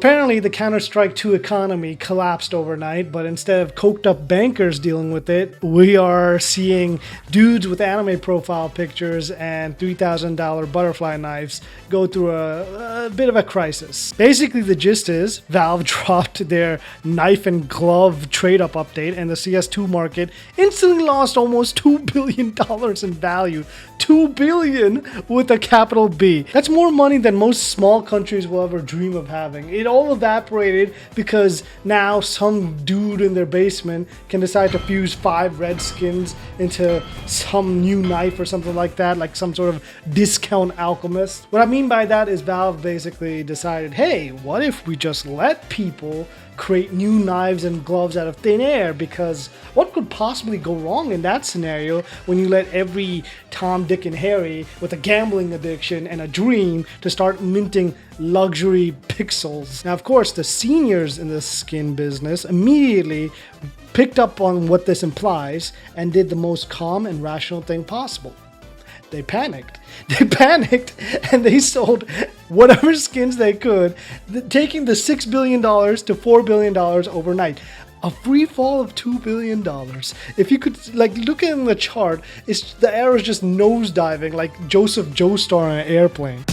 apparently the Counter-Strike 2 economy collapsed overnight, but instead of coked up bankers dealing with it, we are seeing dudes with anime profile pictures and $3,000 butterfly knives go through a bit of a crisis. Basically, the gist is Valve dropped their knife and glove trade-up update, and the CS2 market instantly lost almost $2 billion in value. $2 billion with a capital B. That's more money than most small countries will ever dream of having. It all evaporated because now some dude in their basement can decide to fuse 5 red skins into some new knife or something like that, like some sort of discount alchemist. What I mean by that is Valve basically decided, hey, what if we just let people create new knives and gloves out of thin air? Because what could possibly go wrong in that scenario when you let every Tom, Dick, and Harry with a gambling addiction and a dream to start minting luxury pixels? Now, of course, the seniors in the skin business immediately picked up on what this implies and did the most calm and rational thing possible. They panicked. They panicked and they sold whatever skins they could, taking the $6 billion to $4 billion overnight. A free fall of $2 billion. If you could, like, look in the chart, the arrow's just nosediving like Joseph Joestar on an airplane.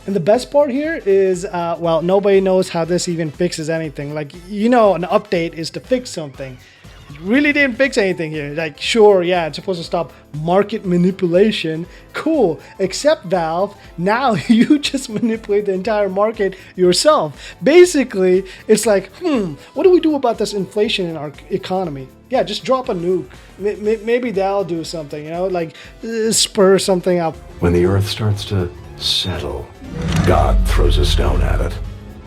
And the best part here is, well, nobody knows how this even fixes anything. Like, you know, an update is to fix something. Really didn't fix anything here. Like, sure, yeah, it's supposed to stop market manipulation. Cool. Except Valve, now you just manipulate the entire market yourself. Basically, it's like, what do we do about this inflation in our economy? Yeah, just drop a nuke. Maybe that'll do something, you know, like spur something up. When the earth starts to settle, God throws a stone at it.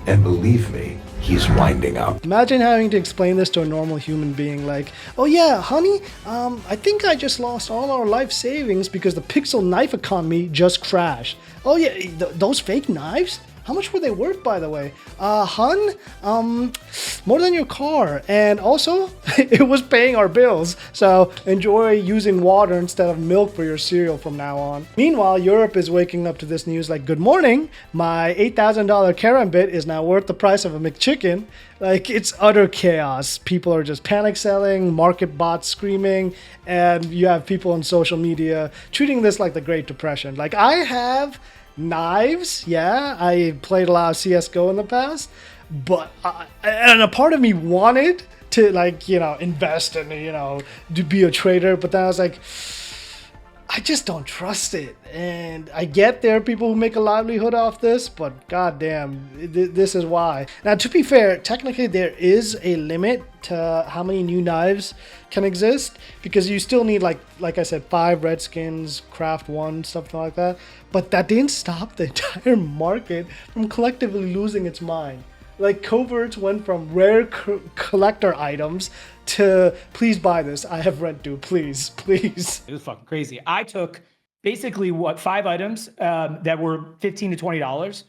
And believe me, he's winding up. Imagine having to explain this to a normal human being like, oh yeah, honey, I think I just lost all our life savings because the pixel knife economy just crashed. Oh yeah, those fake knives? How much were they worth, by the way? Hun, more than your car. And also, it was paying our bills. So enjoy using water instead of milk for your cereal from now on. Meanwhile, Europe is waking up to this news like, good morning, my $8,000 Karambit is now worth the price of a McChicken. Like, it's utter chaos. People are just panic selling, market bots screaming, and you have people on social media treating this like the Great Depression. Like, I have knives, yeah, I played a lot of CSGO in the past, but and a part of me wanted to, like, you know, invest and, you know, to be a trader, but then I was like, I just don't trust it. And I get there are people who make a livelihood off this, but goddamn, this is why. Now, to be fair, technically there is a limit to how many new knives can exist, because you still need, like I said, 5 red skins, craft 1, something like that. But that didn't stop the entire market from collectively losing its mind. Like, coverts went from rare collector items to, please buy this, I have rent due, please. It was fucking crazy. I took basically 5 items that were $15 to $20.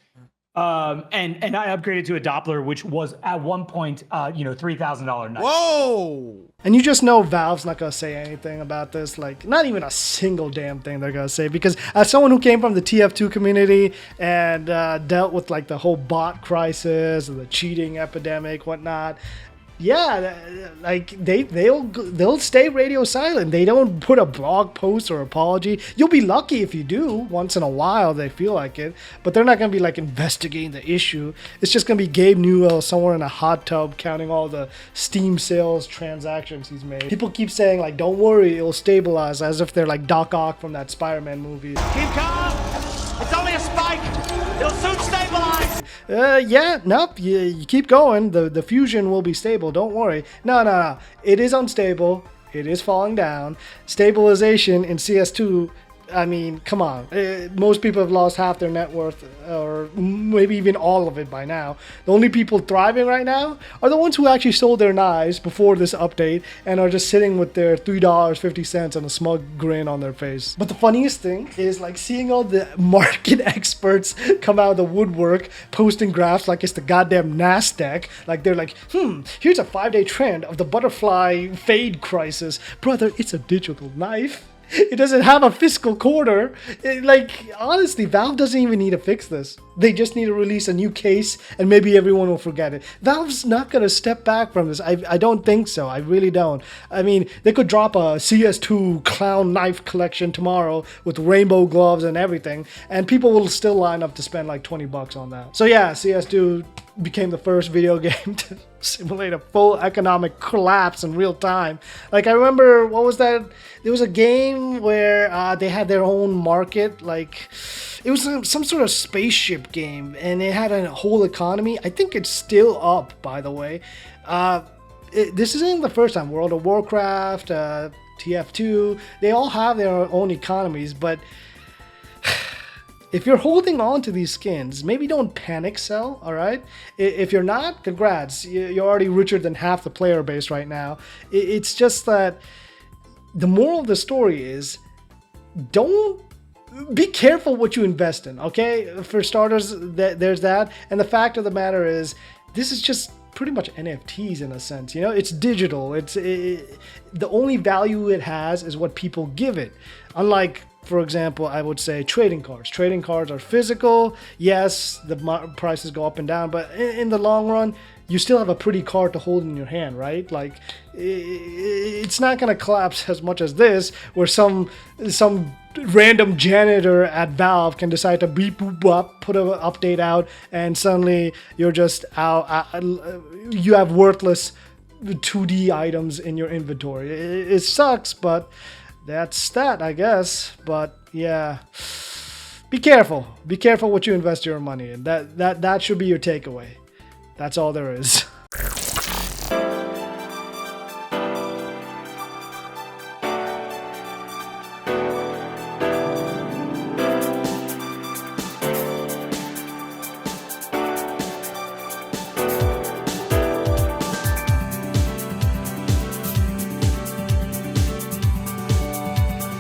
And I upgraded to a Doppler, which was at one point, $3,000 knife. Whoa! And you just know Valve's not going to say anything about this, like, not even a single damn thing they're going to say, because as someone who came from the TF2 community and dealt with, like, the whole bot crisis and the cheating epidemic, whatnot, yeah, like, they'll stay radio silent. They don't put a blog post or apology. You'll be lucky if you do once in a while. They feel like it, but they're not gonna be like investigating the issue. It's just gonna be Gabe Newell somewhere in a hot tub counting all the Steam sales transactions he's made. People keep saying, like, don't worry, it'll stabilize, as if they're like Doc Ock from that Spider-Man movie. Keep calm. It's only a spike. It'll soon stabilize. Yeah, nope, you keep going. The fusion will be stable, don't worry. No. It is unstable. It is falling down. Stabilization in CS2, I mean, come on. Most people have lost half their net worth, or maybe even all of it by now. The only people thriving right now are the ones who actually sold their knives before this update and are just sitting with their $3.50 and a smug grin on their face. But the funniest thing is, like, seeing all the market experts come out of the woodwork posting graphs like it's the goddamn NASDAQ. Like, they're like, here's a 5-day trend of the butterfly fade crisis. Brother, it's a digital knife. It doesn't have a fiscal quarter. Honestly, Valve doesn't even need to fix this. They just need to release a new case and maybe everyone will forget it. Valve's not going to step back from this. I don't think so. I really don't. I mean, they could drop a CS2 clown knife collection tomorrow with rainbow gloves and everything, and people will still line up to spend like $20 on that. So yeah, CS2 became the first video game to simulate a full economic collapse in real time. Like, I remember, what was that? There was a game where they had their own market. Like, it was some sort of spaceship game, and it had a whole economy. I think it's still up, by the way. This isn't the first time. World of Warcraft, TF2, they all have their own economies, but if you're holding on to these skins, maybe don't panic sell, all right? If you're not, congrats. You're already richer than half the player base right now. It's just that the moral of the story is, don't be careful what you invest in, okay? For starters, there's that. And the fact of the matter is, this is just pretty much NFTs in a sense, you know? It's digital. The only value it has is what people give it. Unlike, for example, I would say trading cards. Trading cards are physical. Yes, the prices go up and down, but in the long run, you still have a pretty card to hold in your hand, right? Like, it's not going to collapse as much as this, where some random janitor at Valve can decide to beep boop up, put an update out, and suddenly you're just out. You have worthless 2D items in your inventory. It sucks, but that's that, I guess. But yeah, be careful. Be careful what you invest your money in. That should be your takeaway. That's all there is.